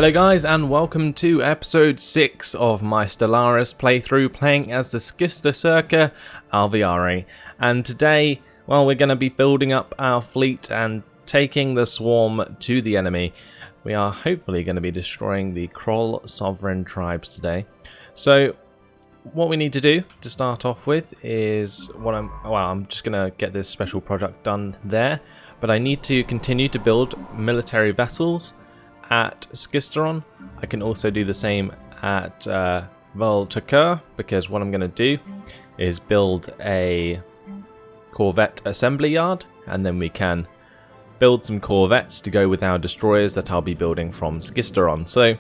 Hello guys, and welcome to episode 6 of my Stellaris playthrough, playing as the Schistocerca Alveare. And today, well, we're going to be building up our fleet and taking the swarm to the enemy. We are hopefully going to be destroying the Kroll sovereign tribes today. So what we need to do to start off with is I'm just going to get this special project done there, but I need to continue to build military vessels at Schistocerca. I can also do the same at Elliptical, because what I'm going to do is build a corvette assembly yard, and then we can build some corvettes to go with our destroyers that I'll be building from Schistocerca. So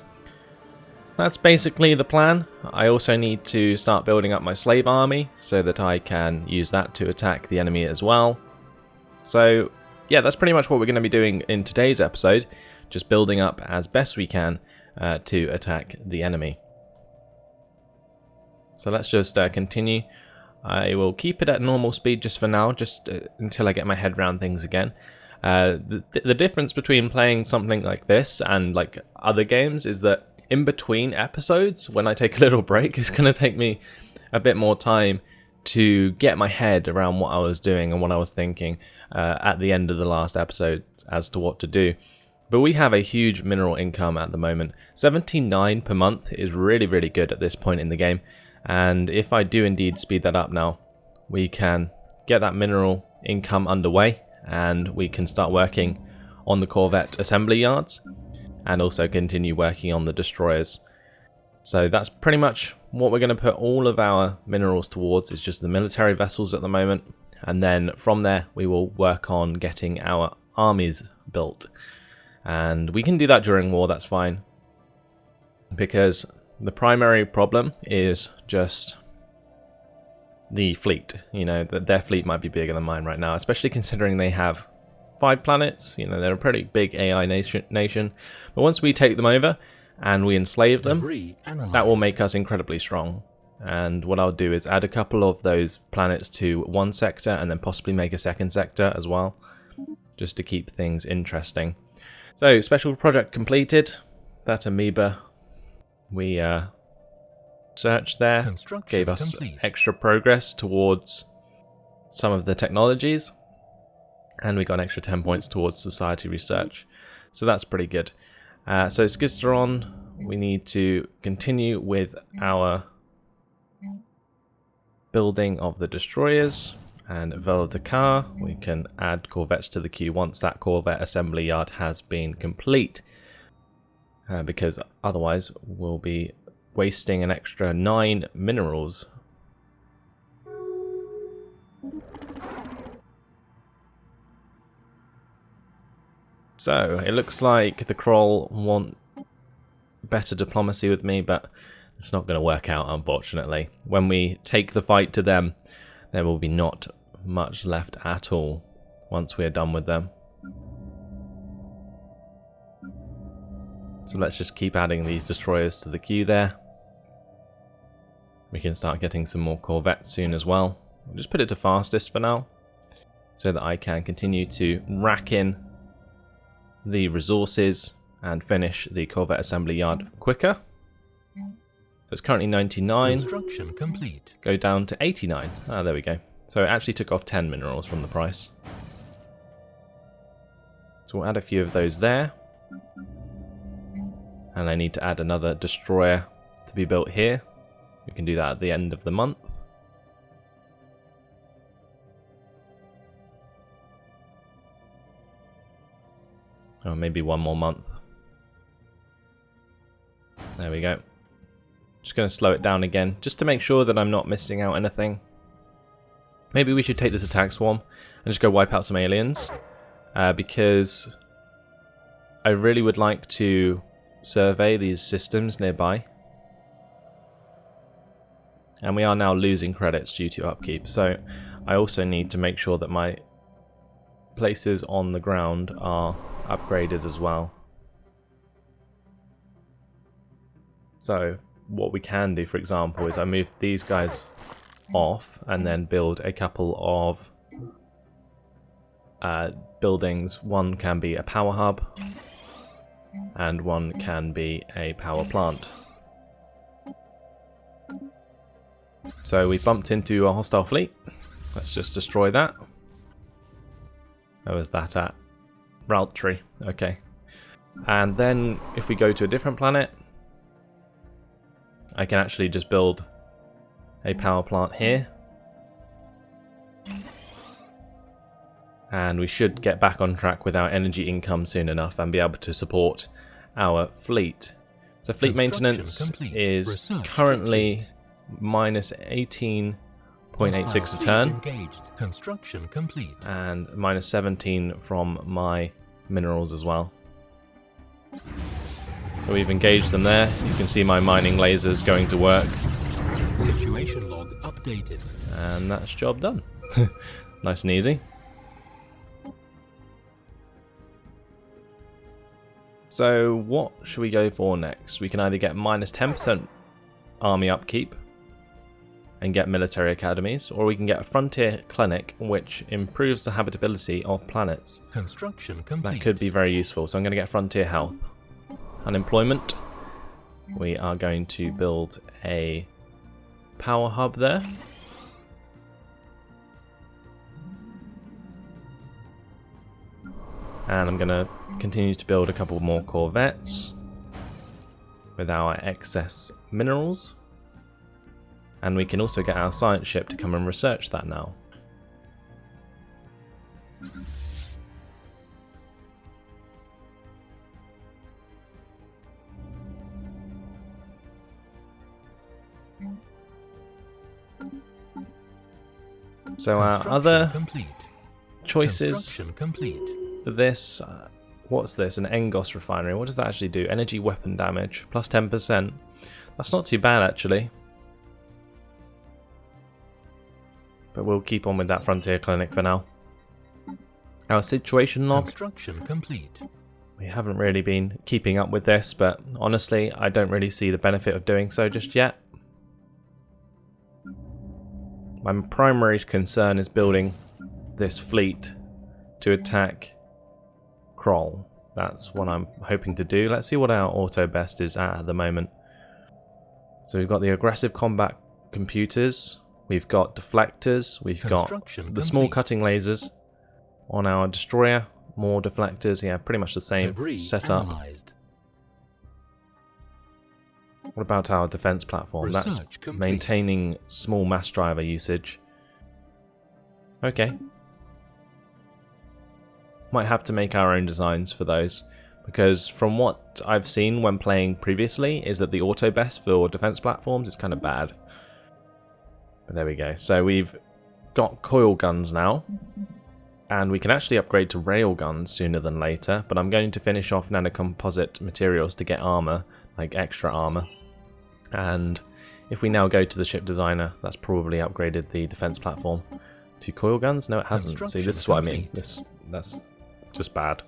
that's basically the plan. I also need to start building up my slave army so that I can use that to attack the enemy as well. So yeah, that's pretty much what we're going to be doing in today's episode. Just building up as best we can to attack the enemy. So let's just continue. I will keep it at normal speed just for now, just until I get my head around things again. The difference between playing something like this and like other games is that in between episodes, when I take a little break, it's going to take me a bit more time to get my head around what I was doing and what I was thinking at the end of the last episode as to what to do. But we have a huge mineral income at the moment. 79 per month is really, really good at this point in the game. And if I do indeed speed that up now, we can get that mineral income underway, and we can start working on the corvette assembly yards and also continue working on the destroyers. So that's pretty much what we're going to put all of our minerals towards, is just the military vessels at the moment. And then from there, we will work on getting our armies built. And we can do that during war, that's fine. Because the primary problem is just the fleet. You know, that their fleet might be bigger than mine right now, especially considering they have 5 planets. You know, they're a pretty big AI nation. But once we take them over and we enslave them, that will make us incredibly strong. And what I'll do is add a couple of those planets to one sector and then possibly make a second sector as well, just to keep things interesting. So, special project completed. That amoeba we searched there gave us extra progress towards some of the technologies, and we got an extra 10 points towards society research. So that's pretty good. So Schistocerca, we need to continue with our building of the destroyers. And Elliptical, we can add corvettes to the queue once that corvette assembly yard has been complete. Because otherwise we'll be wasting an extra 9 minerals. So it looks like the Kroll want better diplomacy with me, but it's not going to work out, unfortunately. When we take the fight to them, there will be not much left at all once we're done with them. So let's just keep adding these destroyers to the queue there. We can start getting some more corvettes soon as well. We'll just put it to fastest for now, so that I can continue to rack in the resources and finish the corvette assembly yard quicker. So it's currently 99. Construction complete. Go down to 89. Ah, there we go. So it actually took off 10 minerals from the price. So we'll add a few of those there. And I need to add another destroyer to be built here. We can do that at the end of the month. Or maybe one more month. There we go. Just going to slow it down again, just to make sure that I'm not missing out anything. Maybe we should take this attack swarm and just go wipe out some aliens. Because I really would like to survey these systems nearby. And we are now losing credits due to upkeep. So I also need to make sure that my places on the ground are upgraded as well. So what we can do, for example, is I move these guys off and then build a couple of buildings. One can be a power hub, and one can be a power plant. So we bumped into a hostile fleet. Let's just destroy that. Where was that at? Routry. Okay. And then if we go to a different planet, I can actually just build a power plant here. And we should get back on track with our energy income soon enough and be able to support our fleet. So fleet maintenance is currently minus 18.86 a turn. Construction complete. And minus 17 from my minerals as well. So we've engaged them there. You can see my mining lasers going to work. Situation log updated. And that's job done. Nice and easy. So what should we go for next? We can either get minus 10% army upkeep and get military academies, or we can get a frontier clinic which improves the habitability of planets. Construction complete. That could be very useful. So I'm going to get frontier health. Unemployment. We are going to build a power hub there. And I'm going to continue to build a couple more corvettes with our excess minerals. And we can also get our science ship to come and research that now. So our other choices for this, what's this? An Engos refinery. What does that actually do? Energy weapon damage, plus 10%. That's not too bad actually. But we'll keep on with that frontier clinic for now. Our situation log. Construction complete. We haven't really been keeping up with this, but honestly, I don't really see the benefit of doing so just yet. My primary concern is building this fleet to attack Kroll. That's what I'm hoping to do. Let's see what our auto best is at the moment. So we've got the aggressive combat computers, we've got deflectors, we've got the small cutting lasers on our destroyer, more deflectors, yeah, pretty much the same setup. What about our defense platform? That's maintaining small mass driver usage. Okay. Might have to make our own designs for those, because from what I've seen when playing previously is that the auto best for defense platforms is kind of bad. But there we go. So we've got coil guns now, and we can actually upgrade to rail guns sooner than later, but I'm going to finish off nanocomposite materials to get armor, like extra armor. And if we now go to the ship designer, that's probably upgraded the defense platform to coil guns. No, it hasn't. See, this is what I mean. That's just bad.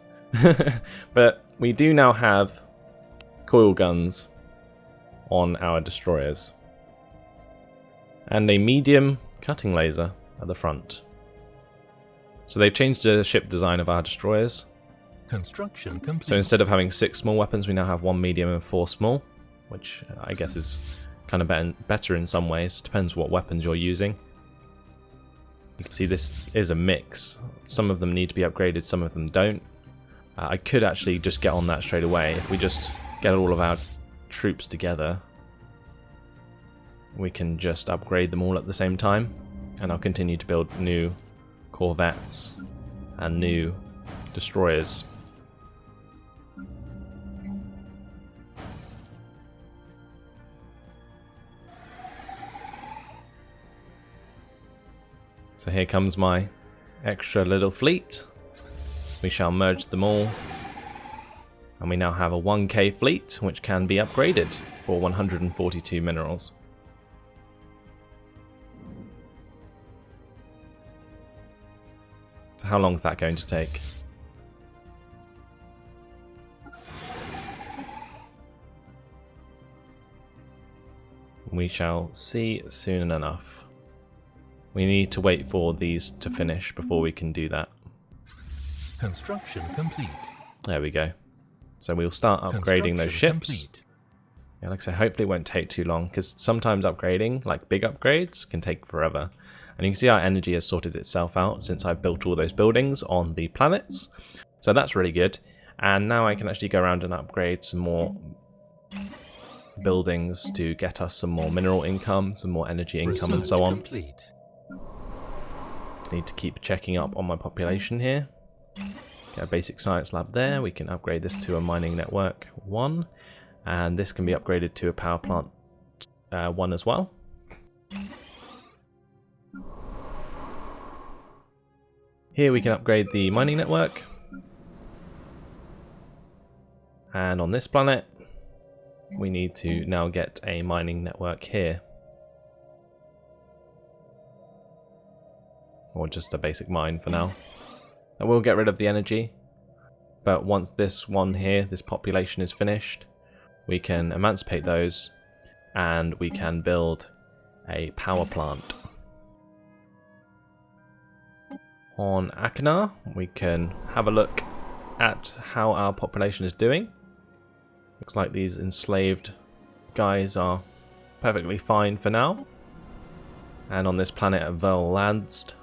But we do now have coil guns on our destroyers and a medium cutting laser at the front. So they've changed the ship design of our destroyers. Construction complete. So instead of having 6 small weapons, we now have 1 medium and 4 small, which I guess is kind of better in some ways. Depends what weapons you're using. You can see this is a mix. Some of them need to be upgraded, some of them don't. I could actually just get on that straight away. If we just get all of our troops together, we can just upgrade them all at the same time. And I'll continue to build new corvettes and new destroyers. So here comes my extra little fleet. We shall merge them all. And we now have a 1k fleet, which can be upgraded for 142 minerals. So how long is that going to take? We shall see soon enough. We need to wait for these to finish before we can do that. Construction complete. There we go. So we'll start upgrading those ships. Complete. Yeah, like I say, hopefully it won't take too long, because sometimes upgrading, like big upgrades, can take forever. And you can see our energy has sorted itself out since I've built all those buildings on the planets. So that's really good. And now I can actually go around and upgrade some more buildings to get us some more mineral income, some more energy income, and so on. Complete. Need to keep checking up on my population here. Get a basic science lab there. We can upgrade this to a mining network 1. And this can be upgraded to a power plant 1 as well. Here we can upgrade the mining network. And on this planet, we need to now get a mining network here. Or just a basic mine for now. And we'll get rid of the energy. But once this one here, this population is finished, we can emancipate those and we can build a power plant. On Akinar, we can have a look at how our population is doing. Looks like these enslaved guys are perfectly fine for now. And on this planet of Verlandst,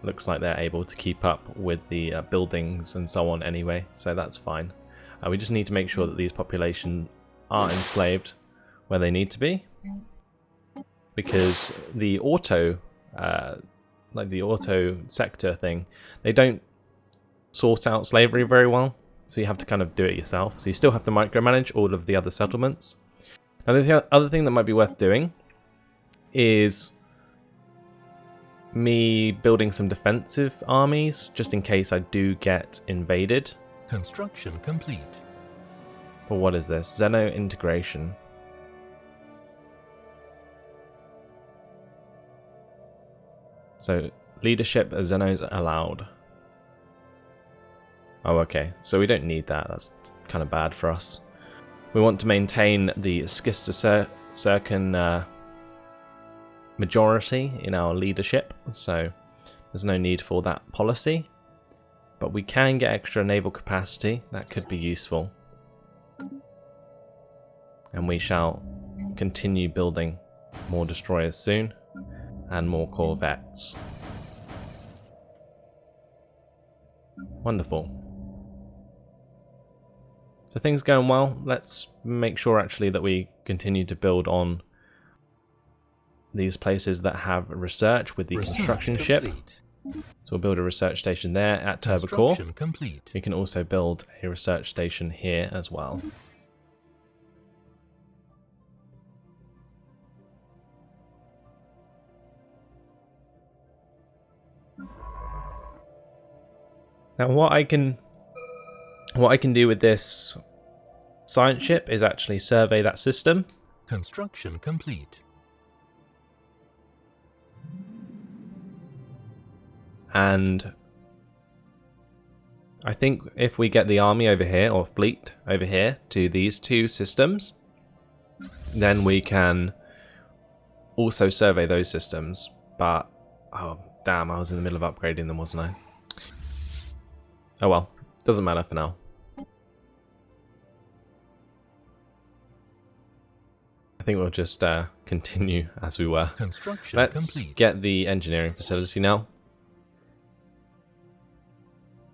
looks like they're able to keep up with the buildings and so on anyway, so that's fine. We just need to make sure that these populations are enslaved where they need to be, because the auto, like the auto sector thing, they don't sort out slavery very well, so you have to kind of do it yourself. So you still have to micromanage all of the other settlements. Now the other thing that might be worth doing is me building some defensive armies, just in case I do get invaded. Construction complete. But what is this? Xeno integration. So, leadership as Xenos allowed. Oh, okay. So we don't need that. That's kind of bad for us. We want to maintain the Schistocercan majority in our leadership, so there's no need for that policy. But we can get extra naval capacity. That could be useful. And we shall continue building more destroyers soon and more corvettes. Wonderful. So things going well. Let's make sure actually that we continue to build on these places that have research with the construction ship. So we'll build a research station there at Turbocore. We can also build a research station here as well. Now what I can do with this science ship is actually survey that system. Construction complete. And I think if we get the army over here, or fleet over here, to these two systems, then we can also survey those systems. But, oh damn, I was in the middle of upgrading them, wasn't I? Oh well, doesn't matter for now. I think we'll just continue as we were. Let's get the engineering facility now.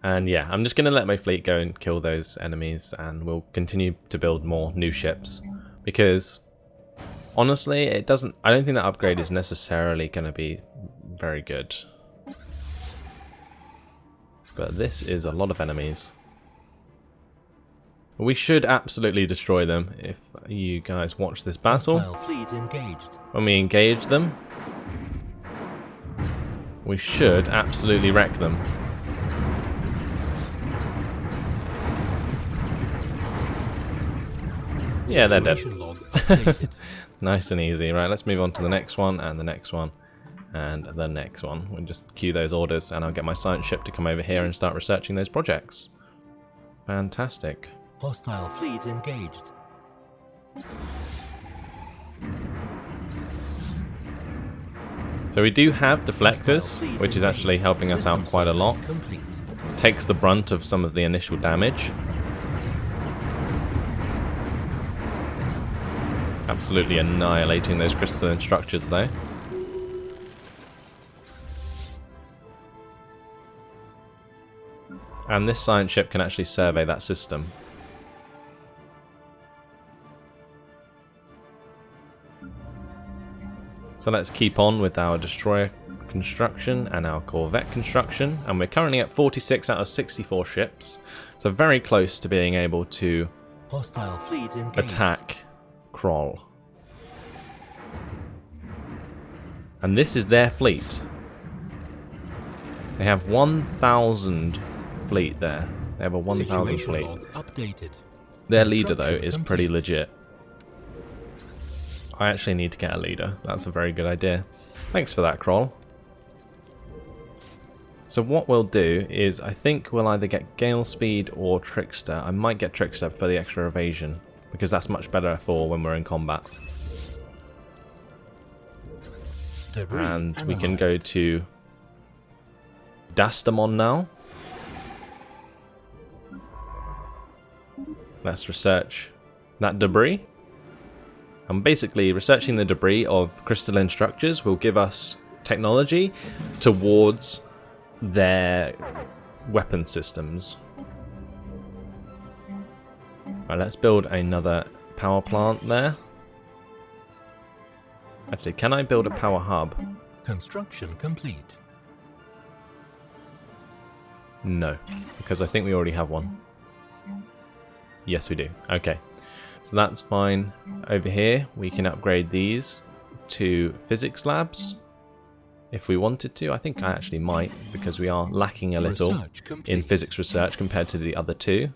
And yeah, I'm just going to let my fleet go and kill those enemies, and we'll continue to build more new ships. Because, honestly, I don't think that upgrade is necessarily going to be very good. But this is a lot of enemies. We should absolutely destroy them if you guys watch this battle. When we engage them, we should absolutely wreck them. Yeah, they're dead. Nice and easy. Right, let's move on to the next one, and the next one, and the next one. We'll just queue those orders, and I'll get my science ship to come over here and start researching those projects. Fantastic. Hostile fleet engaged. So we do have deflectors, which is actually helping us out quite a lot. takes the brunt of some of the initial damage. Absolutely annihilating those crystalline structures though. And this science ship can actually survey that system. So let's keep on with our destroyer construction and our corvette construction. And we're currently at 46 out of 64 ships. So very close to being able to Hostile fleet engaged. attack Kroll. And this is their fleet. They have 1,000 fleet there. They have a 1,000 fleet. Updated. Their leader, though, is pretty legit. I actually need to get a leader. That's a very good idea. Thanks for that, Kroll. So what we'll do is, I think we'll either get Gale Speed or Trickster. I might get Trickster for the extra evasion, because that's much better for when we're in combat. And we can go to Dastamon now. Let's research that debris. And basically, researching the debris of crystalline structures will give us technology towards their weapon systems. Right, let's build another power plant there. Actually, can I build a power hub? Construction complete. No, because I think we already have one. Yes, we do. Okay, so that's fine. Over here, we can upgrade these to physics labs if we wanted to. I think I actually might, because we are lacking a little in physics research compared to the other two.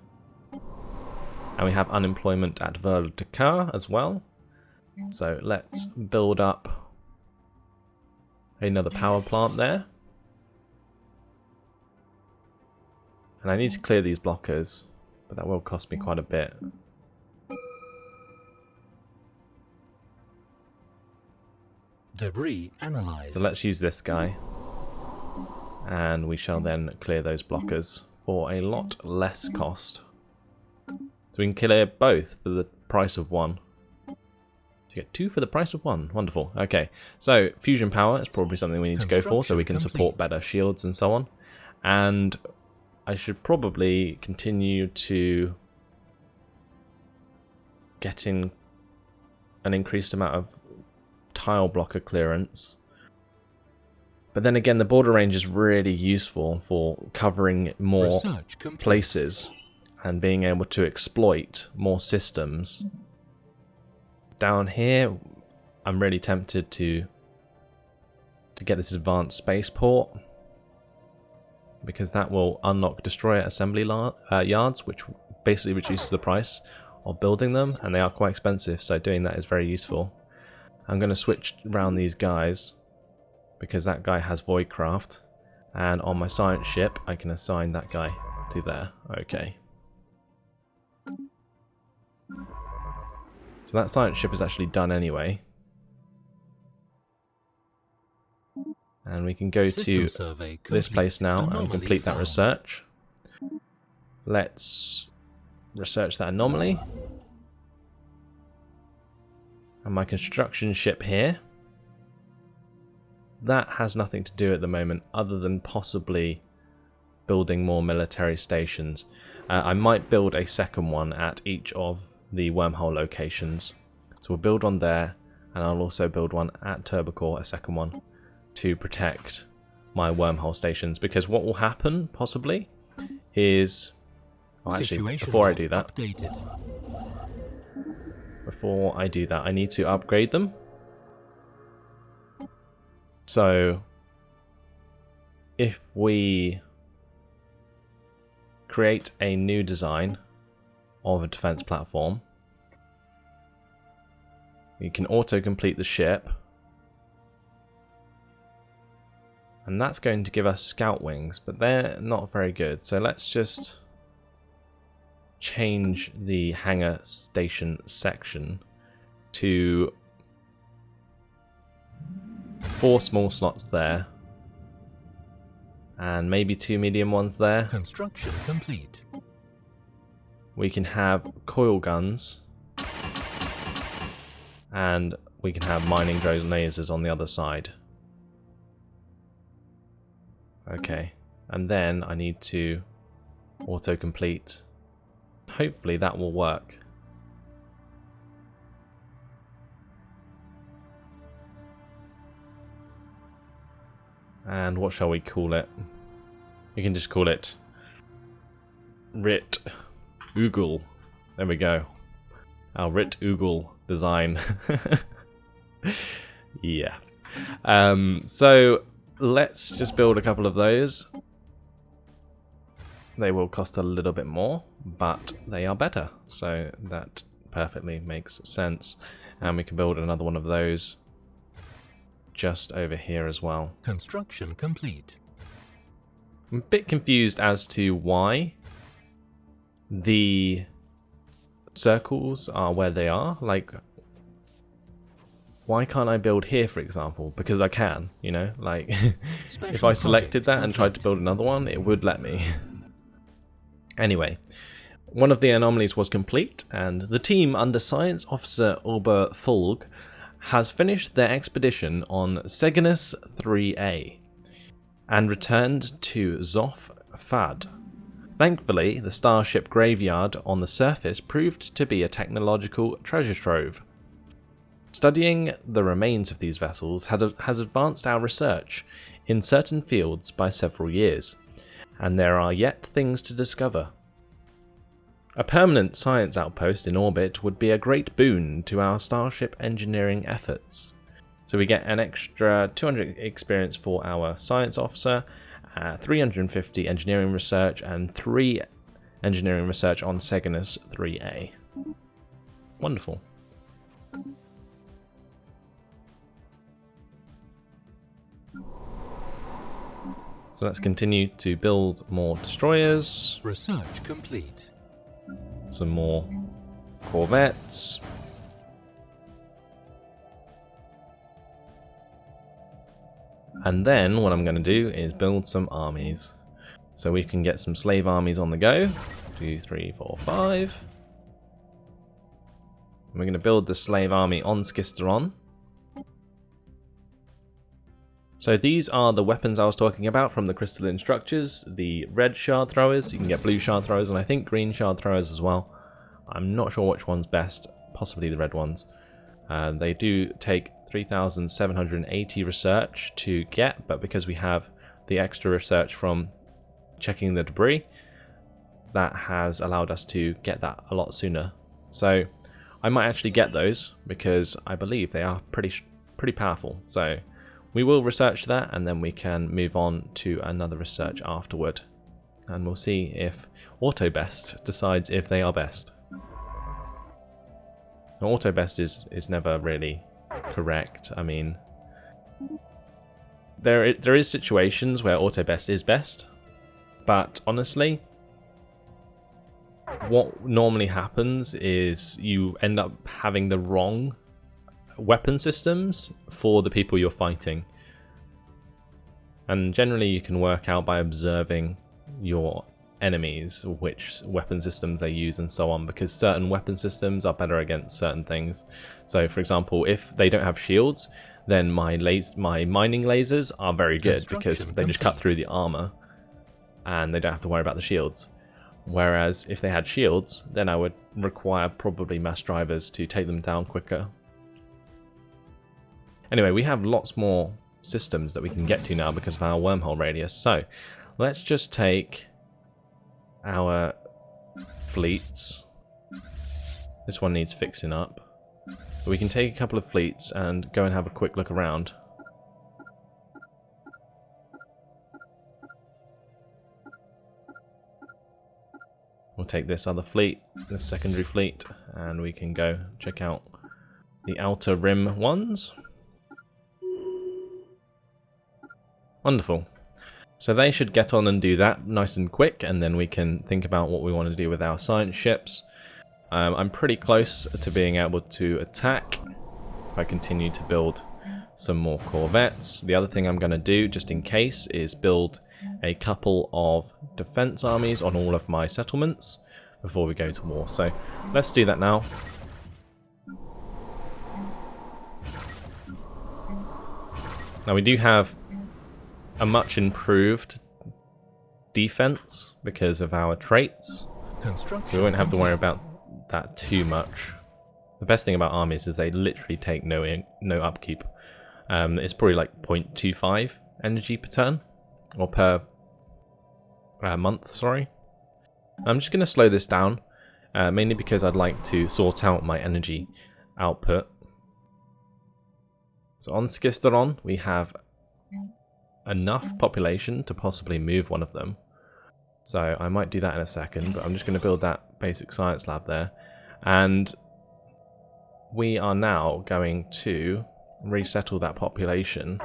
And we have unemployment at Vertical as well. So let's build up another power plant there. And I need to clear these blockers, but that will cost me quite a bit. Debris analyzed. So let's use this guy. And we shall then clear those blockers for a lot less cost. So we can clear both for the price of one. So you get two for the price of one. Wonderful. Okay, so fusion power is probably something we need to go for, so we can support better shields and so on. And I should probably continue to get in an increased amount of tile blocker clearance. But then again, the border range is really useful for covering more places and being able to exploit more systems. Down here, I'm really tempted to get this advanced spaceport, because that will unlock destroyer assembly yards, which basically reduces the price of building them, and they are quite expensive, so doing that is very useful. I'm going to switch around these guys, because that guy has Voidcraft, and on my science ship I can assign that guy to there. Okay. So that science ship is actually done anyway. And we can go to this place now and complete that research. Let's research that anomaly. And my construction ship here, that has nothing to do at the moment other than possibly building more military stations. I might build a second one at each of the wormhole locations. So we'll build one there, and I'll also build one at Turbocore, a second one, to protect my wormhole stations. Because what will happen, possibly, is... Oh, actually, before I do that... Before I do that, I need to upgrade them. So, if we create a new design of a defense platform, you can auto-complete the ship, and that's going to give us scout wings, but they're not very good. So let's just change the hangar station section to 4 small slots there, And maybe 2 medium ones there. Construction complete. We can have coil guns. And we can have mining drone lasers on the other side. Okay. And then I need to autocomplete. Hopefully that will work. And what shall we call it? We can just call it Rit Oogle. There we go. Our Rit Oogle design. Yeah. So let's just build a couple of those. They will cost a little bit more, but they are better. So that perfectly makes sense. And we can build another one of those just over here as well. Construction complete. I'm a bit confused as to why the circles are where they are. Like, why can't I build here, for example? Because I can, you know, like if I selected that and tried to build another one, it would let me. Anyway, one of the anomalies was complete, and the team under Science Officer Ober Fulg has finished their expedition on Cygnus 3A and returned to Zoth Fad. Thankfully, the starship graveyard on the surface proved to be a technological treasure trove. Studying the remains of these vessels has advanced our research in certain fields by several years, and there are yet things to discover. A permanent science outpost in orbit would be a great boon to our starship engineering efforts. So we get an extra 200 experience for our science officer, 350 engineering research, and 3 engineering research on Cygnus 3A. Wonderful. So let's continue to build more destroyers. Research complete. Some more corvettes. And then what I'm going to do is build some armies. So we can get some slave armies on the go. 2, 3, 4, 5. And we're going to build the slave army on Schistocerca. So these are the weapons I was talking about from the crystalline structures. The red shard throwers, you can get blue shard throwers, and I think green shard throwers as well. I'm not sure which one's best, possibly the red ones. They do take 3,780 research to get, but because we have the extra research from checking the debris, that has allowed us to get that a lot sooner. So I might actually get those because I believe they are pretty powerful. So we will research that, and then we can move on to another research afterward. And we'll see if AutoBest decides if they are best. Now, AutoBest is never really correct. I mean, there is situations where AutoBest is best, but honestly, what normally happens is you end up having the wrong weapon systems for the people you're fighting, and generally you can work out by observing your enemies which weapon systems they use and so on, because certain weapon systems are better against certain things. So for example, if they don't have shields, then my mining lasers are very good because they just cut through the armor and they don't have to worry about the shields. Whereas if they had shields, then I would require probably mass drivers to take them down quicker. Anyway, we have lots more systems that we can get to now because of our wormhole radius. So let's just take our fleets. This one needs fixing up. But we can take a couple of fleets and go and have a quick look around. We'll take this other fleet, this secondary fleet, and we can go check out the outer rim ones. Wonderful. So they should get on and do that nice and quick, and then we can think about what we want to do with our science ships. I'm pretty close to being able to attack if I continue to build some more corvettes. The other thing I'm going to do, just in case, is build a couple of defense armies on all of my settlements before we go to war. So let's do that now. Now we do have a much improved defense because of our traits, so we won't have to worry about that too much. The best thing about armies is they literally take no upkeep. It's probably like 0.25 energy per turn, or per month, sorry. I'm just going to slow this down, mainly because I'd like to sort out my energy output. So on Schistocerca we have enough population to possibly move one of them. So I might do that in a second, but I'm just going to build that basic science lab there. And we are now going to resettle that population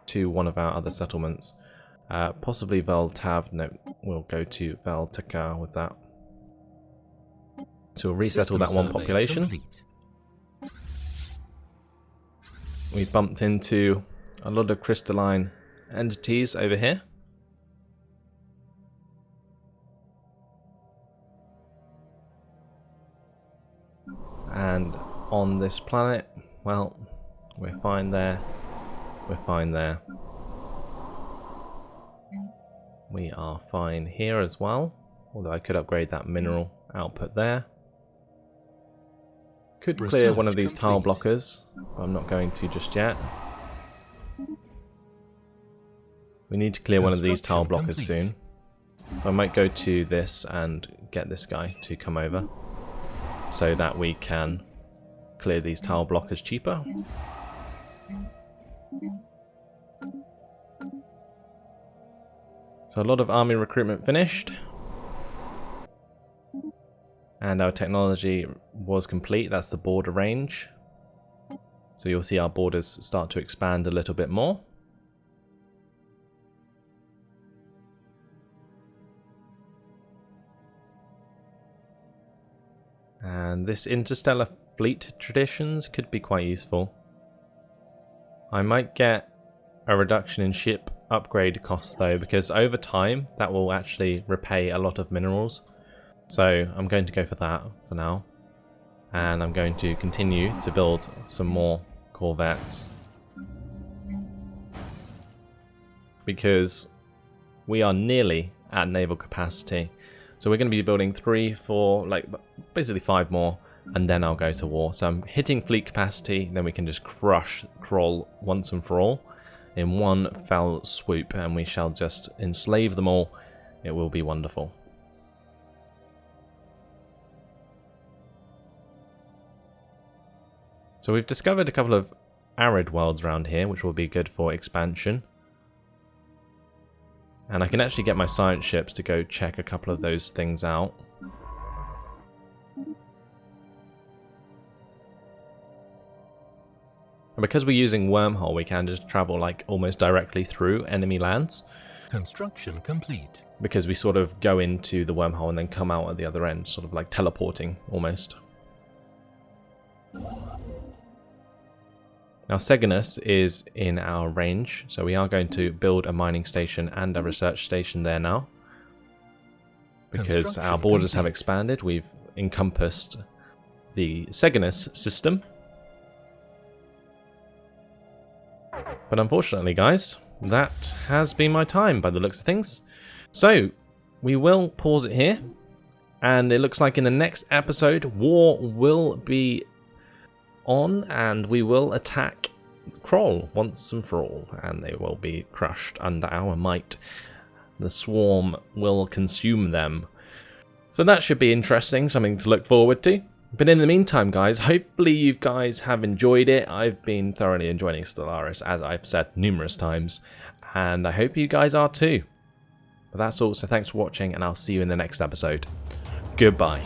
to one of our other settlements. Possibly Veltav. No, we'll go to Veltica with that. So we'll resettle that one population. Complete. We bumped into a lot of crystalline entities over here. And on this planet, well, we're fine there. We're fine there. We are fine here as well, although I could upgrade that mineral output there. Could clear one of these tile blockers, but I'm not going to just yet. We need to clear one of these tile blockers soon. So I might go to this and get this guy to come over so that we can clear these tile blockers cheaper. So a lot of army recruitment finished. And our technology was complete. That's the border range. So you'll see our borders start to expand a little bit more. And this interstellar fleet traditions could be quite useful. I might get a reduction in ship upgrade cost though, because over time that will actually repay a lot of minerals. So I'm going to go for that for now. And I'm going to continue to build some more corvettes, because we are nearly at naval capacity. So we're going to be building 3, 4, like basically 5 more, and then I'll go to war. So I'm hitting fleet capacity, then we can just crush Kroll once and for all in one fell swoop, and we shall just enslave them all. It will be wonderful. So we've discovered a couple of arid worlds around here, which will be good for expansion. And I can actually get my science ships to go check a couple of those things out. And because we're using wormhole, we can just travel like almost directly through enemy lands. Construction complete. Because we sort of go into the wormhole and then come out at the other end, sort of like teleporting almost. Now Seganus is in our range, so we are going to build a mining station and a research station there now. Because our borders have expanded, we've encompassed the Seganus system. But unfortunately guys, that has been my time by the looks of things. So, we will pause it here, and it looks like in the next episode, war will be on, and we will attack Kroll once and for all, and they will be crushed under our might. The swarm will consume them. So that should be interesting, something to look forward to. But in the meantime, guys, hopefully you guys have enjoyed it. I've been thoroughly enjoying Stellaris, as I've said numerous times, and I hope you guys are too. But that's all, so thanks for watching, and I'll see you in the next episode. Goodbye.